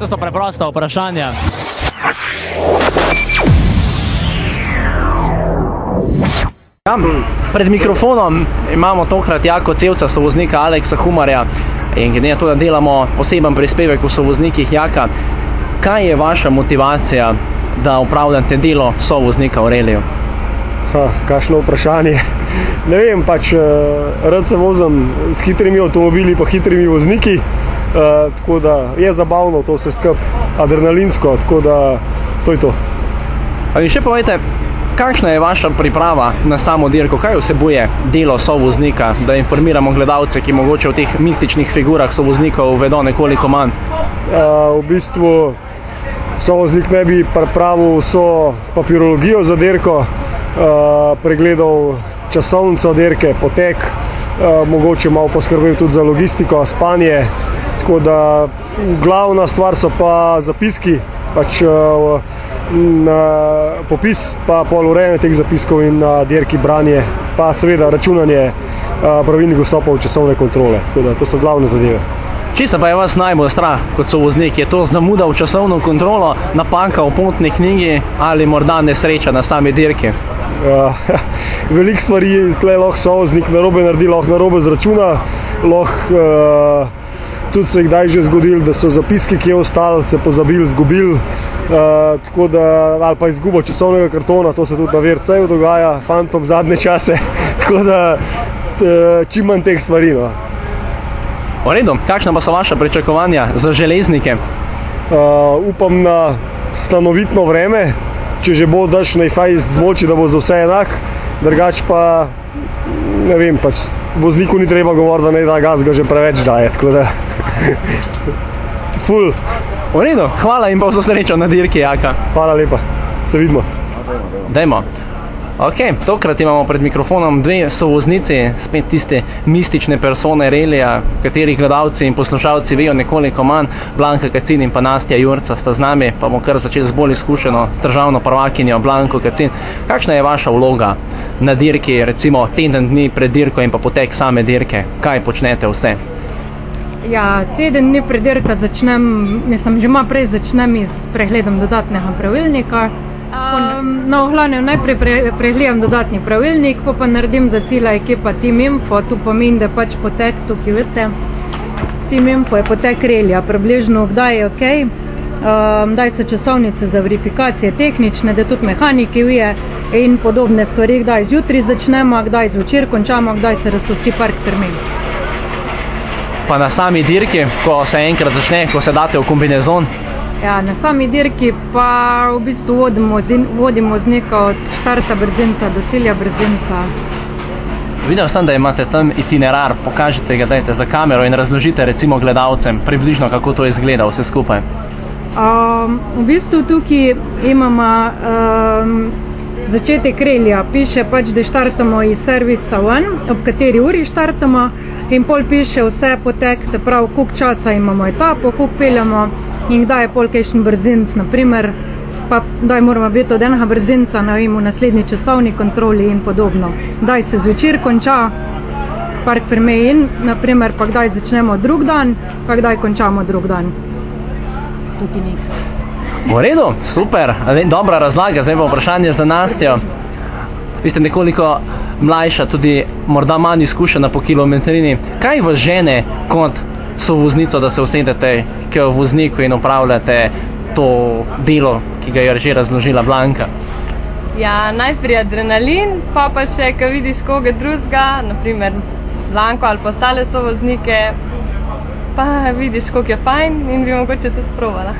To so preprosta vprašanja. Ja, pred mikrofonom imamo tokrat Jako Cevca, sovoznika Aleksa Humarja. In glede na to, da delamo poseben prispevek v sovoznikih Jaka, kaj je vaša motivacija, da upravljate delo sovoznika Aureliju? Kakšno vprašanje. Ne vem, rad se vozim s hitrimi avtomobili pa hitrimi vozniki, tako da je zabavno to vse skup, adrenalinsko, tako da to je to. Ali še povejte, kakšna je vaša priprava na samo dirko? Kaj vsebuje delo sovoznika, da informiramo gledalce, ki mogoče v teh mističnih figurah sovoznikov vedo nekoliko manj? V bistvu sovoznik ne bi pripravil vso papirologijo za dirko, pregledal časovnico dirke, potek, mogoče malo poskrbel tudi za logistiko, spanje, tako da glavna stvar so pa zapiski, popis pa pol urejanje teh zapiskov in na dirki branje, pa seveda računanje pravilnih vstopov časovne kontrole, tako da to so glavne zadeve. Česa pa je vas najbolj strah kot sovoznik? Je to zamuda v časovno kontrolo, napaka v potni knjigi ali morda nesreča na sami dirki? Veliko stvari tle lahko sovoznik narobe naredi, lahko narobe zračuna, lahko tudi se je kdaj že zgodilo, da so zapiski, ki je ostali, se pozabili, zgubili, tako da, ali pa izgubo časovnega kartona, to se tudi na VRC-ju dogaja, fantom zadnje čase, tako da čim manj teh stvari. V redu, kakšna pa so vaša pričakovanja za železnike? Upam na stanovitno vreme, če že bo daš najfaj zmoči, da bo za vse enak, drugač pa, ne vem, vozniku ni treba govoriti, da ne da gas, ga že preveč daje, tako da, ful. V redu, hvala in pa vso srečo na dirki Jaka. Hvala lepa, se vidimo. Dajmo. Ok, tokrat imamo pred mikrofonom dve sovoznici, spet tiste mistične persone relija, katerih gledalci in poslušalci vejo nekoliko manj. Blanka Kacin in pa Nastja Jurca sta z nami, pa bomo kar začeli z bolj izkušeno, s državno prvakinjo Blanko Kacin. Kakšna je vaša vloga na dirki, recimo teden dni pred dirko in pa potek same dirke? Kaj počnete vse? Ja, teden dni pred dirko že malo prej začnem s pregledom dodatnega pravilnika. V glavnem najprej pregledam dodatni pravilnik, pa naredim za cela ekipa Team Info, tu pomeni, da potek, tukaj vidite, Team Info je potek relija, približno kdaj je ok, kdaj so časovnice za verifikacije tehnične, da tudi mehaniki vije in podobne stvari, kdaj zjutraj začnemo, kdaj zvečer končamo, kdaj se razpusti park termin. Pa na sami dirki, ko se enkrat začne, ko se date v kombinezon? Ja, na sami dirki pa v bistvu vodimo voznika od štarta brzinca do cilja brzinca. Videl sem, da imate tam itinerar, pokažite ga, dajte za kamero in razložite recimo gledalcem približno, kako to izgleda vse skupaj. V bistvu tukaj imamo začetek relija, piše da štartamo iz servisa 1, ob kateri uri štartamo in pol piše vse potek, se pravi, koliko časa imamo etapo, koliko peljamo in kdaj je pol kakšen brzinc, naprimer, pa kdaj moramo biti od enega brzinca v naslednji časovni kontroli in podobno. Kdaj se zvečer konča park firme in, naprimer, pa kdaj začnemo drug dan, pa kdaj končamo drug dan. Tukaj ni. V redu, super, dobra razlaga, zdaj pa vprašanje za Nastjo. Vi ste nekoliko mlajša, tudi morda manj izkušena po kilometrini. Kaj vas žene kot sovoznico, da se usedete k vozniku in upravljate to delo, ki ga je že razložila Blanka? Ja, najprej adrenalin, pa še, ko vidiš koga drugega, naprimer Blanko ali pa ostale sovoznike, pa vidiš, koliko je fajn in bi mogoče tudi provala.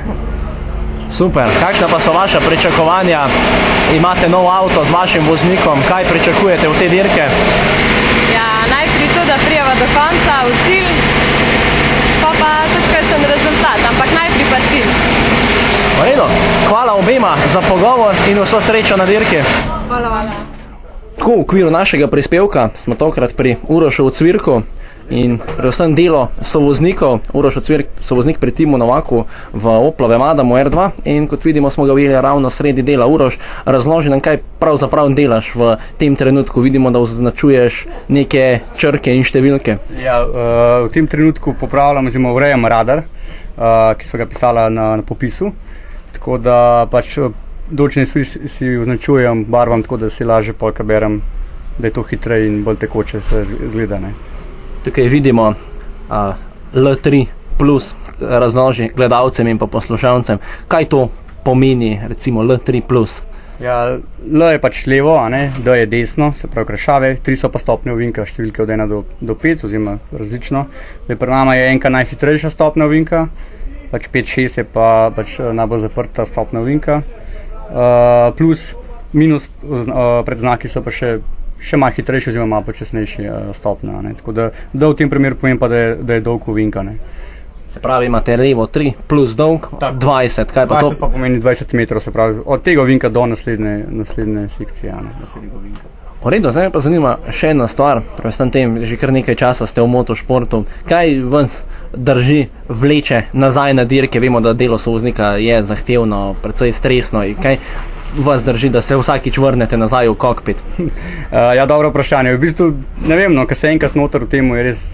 Super, kakšna pa so vaša pričakovanja? Imate nov avto z vašim voznikom, kaj pričakujete v te dirke? Ja, najprej to, da prijeva do konca v cilj, pa tudi kakšen rezultat, ampak najprej pa cilj. V redu, hvala obema za pogovor in vso srečo na dirki. Hvala. Tako v okviru našega prispevka smo tokrat pri Urošu Cvirku in predvsem delo sovoznikov. Uroš Cvirk, sovoznik pri Timu Novaku v Oplovem Adamu R2 in kot vidimo smo ga videli ravno sredi dela. Uroš, razloži nam, kaj pravzaprav delaš v tem trenutku. Vidimo, da označuješ neke črke in številke. Ja, v tem trenutku popravljamo oziroma urejamo radar, ki so ga pisala na popisu. Tako da pač določene stvari si označujem barvam, tako da si lažje polka berem, da je to hitreje in bolj tekoče se zgleda. Ne. Tukaj vidimo L3 plus, razloži gledalcem in pa poslušalcem, kaj to pomeni recimo L3 plus. Ja, L je pač levo, a ne? D je desno, se pravi krešave, 3 so pa stopnje ovinka, številke od 1 do 5, oziroma različno. Pred nama je enka najhitrejša stopnja ovinka, pač 5-6 je pa pač najbolj zaprta stopnja ovinka. Plus, minus predznaki so pa še malo hitrejši oziroma malo počasnejši stopnja, ne? Tako da D v tem primeru pomeni pa, da je dolg ovinka, ne? Se pravi, imate levo 3 plus dolg 20, kaj pa to? 20 pa pomeni 20 metrov, se pravi, od tega ovinka do naslednje sekcije, ne, naslednjega ovinka. V redu, zdaj me pa zanima še ena stvar, predvsem tem, že kar nekaj časa ste v motošportu. Kaj vas drži, vleče nazaj na dirke? Vemo, da delo sovoznika je zahtevno, precej stresno. Kaj vas drži, da se vsakič vrnete nazaj v kokpit? Ja, dobro vprašanje. V bistvu, ne vem, no, ko se enkrat noter v temu, je res...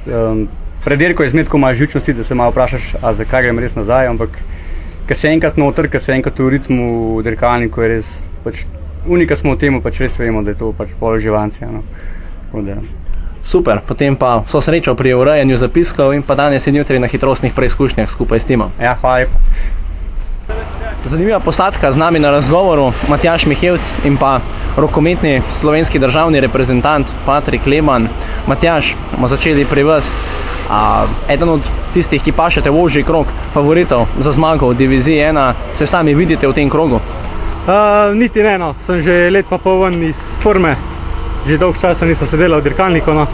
Pred dirko je zmetko malo živčnosti, da se malo vprašaš, a zakaj grem res nazaj, ampak ko se enkrat noter, ko se enkrat v ritmu dirkalniku, je res, pač unika smo v temu, pač res vemo, da je to pač pol živancija, no. Super, potem pa vso srečo pri urejanju zapiskov in pa danes in jutri na hitrostnih preizkušnjah skupaj s timom. Ja, hvala lepa. Zanimiva posadka z nami na razgovoru, Matjaž Mihevc in pa rokometni slovenski državni reprezentant Patrik Leban. Matjaž, bomo začeli pri vas. Eden od tistih, ki pašete v ožji krog favoritov za zmago v diviziji 1, se sami vidite v tem krogu? Niti ne, no. Sem že let pa pol ven iz forme, že dolg časa nisem sedela v dirkalniku, no.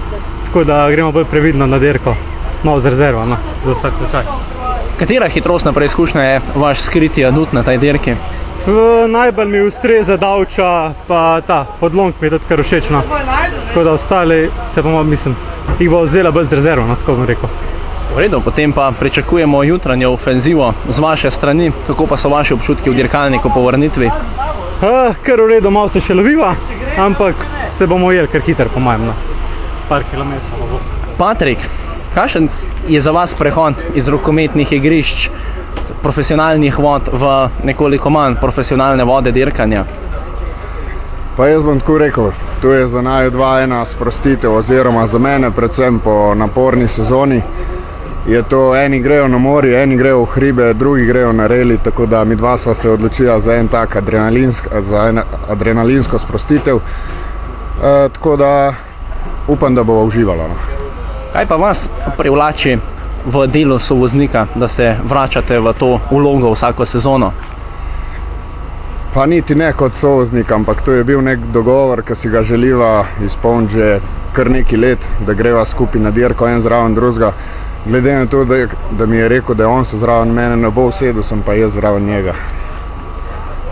Tako da gremo bolj previdno na dirko, malo z rezervo, no, za vsak slučaj. Katera hitrostna preizkušnja je vaš skriti adut na tej dirki? Najbolj mi ustreza Davča, pa ta podlong mi je tudi kar všeč, no. Tako da ostali se bomo, mislim, jih bo vzela bolj z rezervo, no, tako bom rekel. V redu, potem pa pričakujemo jutranjo ofenzivo z vaše strani. Kako pa so vaši občutki v dirkalniku po vrnitvi? Kar v redu, malo se še loviva, ampak se bomo ujeli kar hiter, po mojem, no. Par kilometrov bo. Patrik, kakšen je za vas prehod iz rokometnih igrišč, profesionalnih vod v nekoliko manj profesionalne vode dirkanja? Pa jaz bom tako rekel, to je za naju dva ena sprostitev, oziroma za mene predvsem po naporni sezoni. Je to, eni grejo na morje, eni grejo v hribe, drugi grejo na reli, tako da mi dva sva se odločila za en tak adrenalinsko sprostitev. Tako da upam, da bova uživala. Kaj pa vas privlači v delu sovoznika, da se vračate v to vlogo vsako sezono? Pa niti ne kot sovoznik, ampak to je bil nek dogovor, ki si ga želiva izpolniti že kar nekaj let, da greva skupaj na dirko en zraven drugega. Glede na to, da mi je rekel, da je on se zraven mene ne bo usedel, sem pa jaz zraven njega.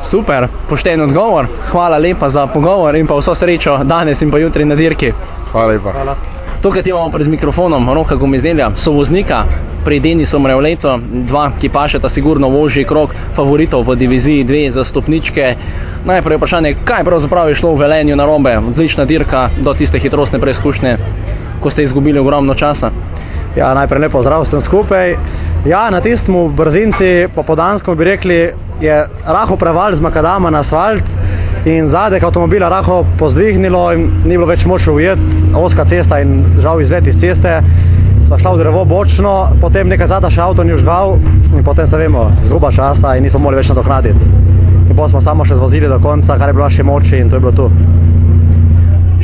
Super, pošten odgovor. Hvala lepa za pogovor in pa vso srečo danes in pa jutri na dirki. Hvala lepa. Hvala. Tukaj imamo pred mikrofonom Roka Gomezelja, sovoznika pri Denisu Mrevletu, dva, ki pašeta sigurno v ožji krog favoritov v diviziji 2 za stopničke. Najprej vprašanje, kaj pravzaprav je šlo v Velenju narobe? Odlična dirka do tiste hitrostne preizkušnje, ko ste izgubili ogromno časa. Ja, najprej lepo zdrav vsem skupaj. Ja, na tistemu brzinci, popoldansko bi rekli, je rahel preval z makadama na asfalt in zadek avtomobila rahel pozdvignilo in ni bilo več moč ujeti, ozka cesta in žal izlet iz ceste. Sva šla v drevo bočno, potem nekaj zada še avto ni užgal in potem se vemo, zguba časa in nismo mogli več nadoknaditi. In potem smo samo še zvozili do konca, kar je bilo naše moči in to je bilo to.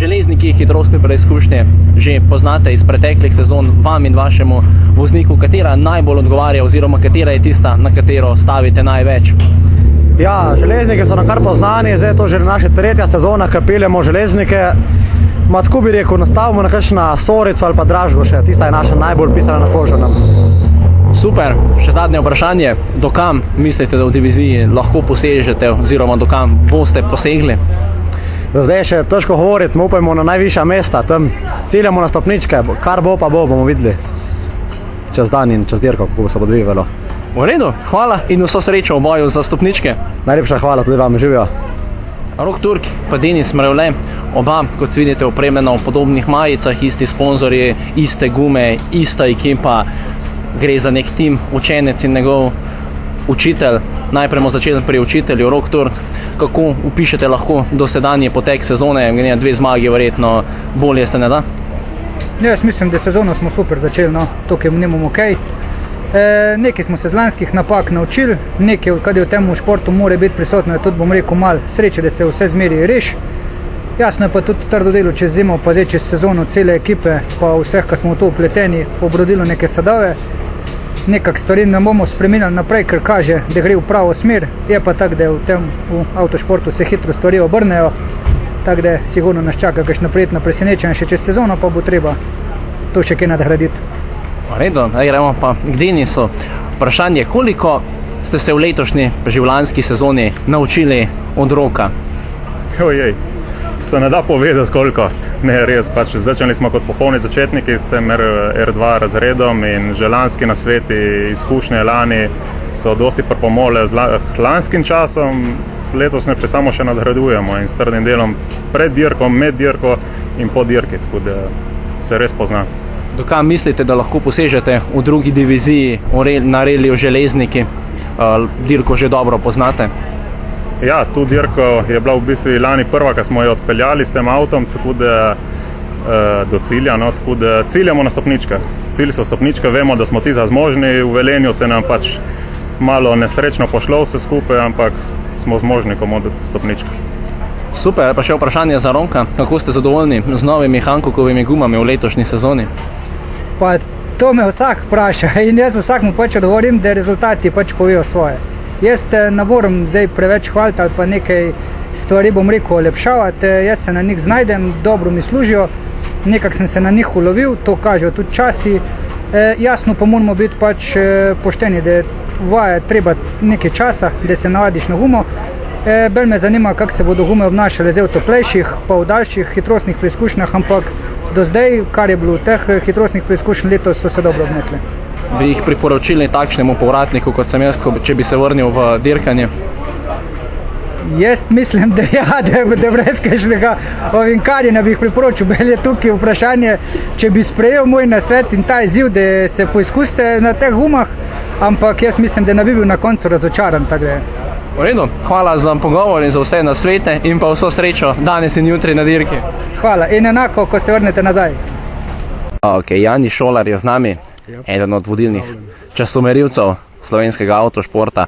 Železniki hitrostne preizkušnje že poznate iz preteklih sezon, vam in vašemu vozniku, katera najbolj odgovarja oziroma katera je tista, na katero stavite največ? Ja, železniki so nam kar poznani, zdaj je to že naša tretja sezona, ko peljemo železnike. Ma tako bi rekel, nastavimo na kakšna Sorico ali pa Dražgo še, tista je naša najbolj pisana na kožo nam. Super, še zadnje vprašanje, dokam mislite, da v diviziji lahko posežete oziroma dokam boste posegli? Zdaj je še težko govoriti, upajmo na najvišja mesta, tam ciljamo na stopničke, kar bo pa bo, bomo videli čez dan in čez dirko, kako se bo odvijalo. V redu, hvala in vso srečo v boju za stopničke. Najlepša hvala, tudi vam, živijo. Rok Turk pa Denis Mrevle, oba, kot vidite, opremljena v podobnih majicah, isti sponzorji, iste gume, ista ekipa. gre za nek tim, učenec in njegov učitelj. Najprej bomo začeli pri učitelju Rok Turk. Kako opišete lahko dosedanji potek sezone? 2 zmagi verjetno bolje se ne da? Jaz mislim, da sezono smo super začeli, no, tukaj nimamo ok. Nekaj smo se z lanskih napak naučili, nekaj, kar je v tem športu mora biti prisotno, je tudi, bom rekel, malo sreče, da se vse zmeri reši. Jasno je pa tudi trdo delo čez zimo, pa zdaj čez sezono cele ekipe, pa vseh, ki smo v to upleteni, obrodilo neke sadove. Nekak stvari ne bomo spremenili naprej, ker kaže, da gre v pravo smer. Je pa tako, da v avtošportu se hitro stvari obrnejo, tako da sigurno nas čaka kakšno prijetno presenečenje še čez sezono, pa bo treba to še kaj nadgraditi. V redu, gremo pa k Denisu. Vprašanje, koliko ste se v letošnji življenjski sezoni naučili od Roka? Ojej, se ne da povedati koliko. Ne, res, pač začeli smo kot popolni začetniki s tem R2 razredom in že lanski nasveti, izkušnje lani so dosti pripomogli z lanskim časom, letos ne samo še nadgradujemo in s trdim delom pred dirko, med dirko in po dirki, tako da se res pozna. Do kam mislite, da lahko posežete v drugi diviziji na reliju Železniki? Dirko že dobro poznate? Ja, tu dirko je bila v bistvu lani prva, ki smo jo odpeljali s tem avtom, tako da do cilja, no, tako da ciljamo na stopničke. Cilj so stopničke, vemo, da smo ti zmožni, v Velenju se nam pač malo nesrečno pošlo vse skupaj, ampak smo zmožni komu stopničke. Super, pa še vprašanje za Ronka. Kako ste zadovoljni z novimi Hankokovimi gumami v letošnji sezoni? Pa to me vsak vpraša in jaz vsakmu pač odgovorim, da rezultati pač povejo svoje. Jaz ne moram zdaj preveč hvaliti ali pa nekaj stvari, bom rekel, olepšavati. Jaz se na njih znajdem, dobro mi služijo, nekako sem se na njih ulovil, to kažejo tudi časi. Jasno pa moramo biti pač pošteni, da je treba nekaj časa, da se navadiš na gumo. Bolj me zanima, kako se bodo gume obnašale zdaj v toplejših, pa v daljših hitrostnih preizkušnjah, ampak do zdaj, kar je bilo v teh hitrostnih preizkušnjah letos, so se dobro obnesli. Bi jih priporočili takšnemu povratniku, kot sem jaz, če bi se vrnil v dirkanje? Jaz mislim, da ja, da brez kakšnega ovinkarjenja bi jih priporočil. Bolj je tukaj vprašanje, če bi sprejel moj nasvet in ta izziv, da se poizkusite na teh gumah, ampak jaz mislim, da ne bi bil na koncu razočaran. V redu, hvala za pogovor in za vse nasvete in pa vso srečo danes in jutri na dirki. Hvala in enako, ko se vrnete nazaj. Ok, Jani Šolar je z nami, eden od vodilnih časomerilcev slovenskega avtošporta,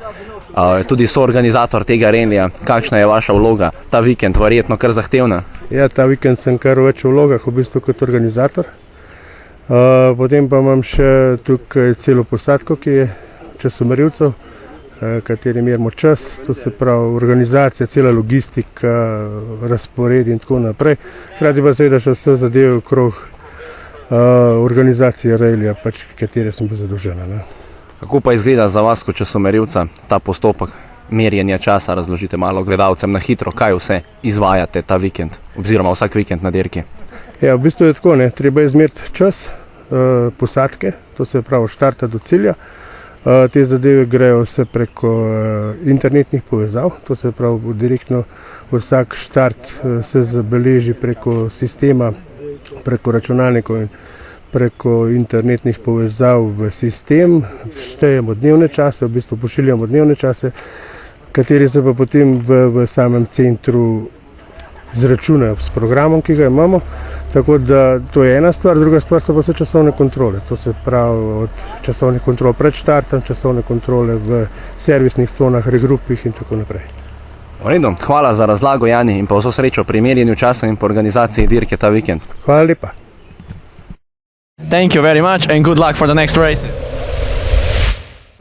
tudi soorganizator tega relija. Kakšna je vaša vloga ta vikend, verjetno kar zahtevna? Ja, ta vikend sem kar v več vlogah, v bistvu kot organizator. Potem pa imam še tukaj celo posadko, ki je časomerilcev, kateri merimo čas, to se pravi organizacija, cela logistika, razpored in tako naprej. Hkrati pa seveda še vse zadeve okrog organizacije relija, pač katere sem bil zadolžen. Kako pa izgleda za vas kot časomerilca ta postopek merjenja časa? Razložite malo gledalcem na hitro, kaj vse izvajate ta vikend, oziroma vsak vikend na dirki. Ja, v bistvu je tako, treba je izmeriti čas posadke, to se pravi štarta do cilja. Te zadeve grejo vse preko internetnih povezav, to se pravi direktno vsak štart se zabeleži preko sistema, preko računalnikov in preko internetnih povezav v sistem. Štejemo dnevne čase, v bistvu pošiljamo dnevne čase, kateri se pa potem v samem centru zračunajo s programom, ki ga imamo. Tako da to je ena stvar, druga stvar so pa vse časovne kontrole. To se pravi od časovnih kontrol pred štartom, časovne kontrole v servisnih conah, regrupih in tako naprej. V redu, hvala za razlago, Jani, in pa vso srečo pri merjenju časa in po organizaciji dirke ta vikend. Hvala lepa. Thank you very much and good luck for the next race.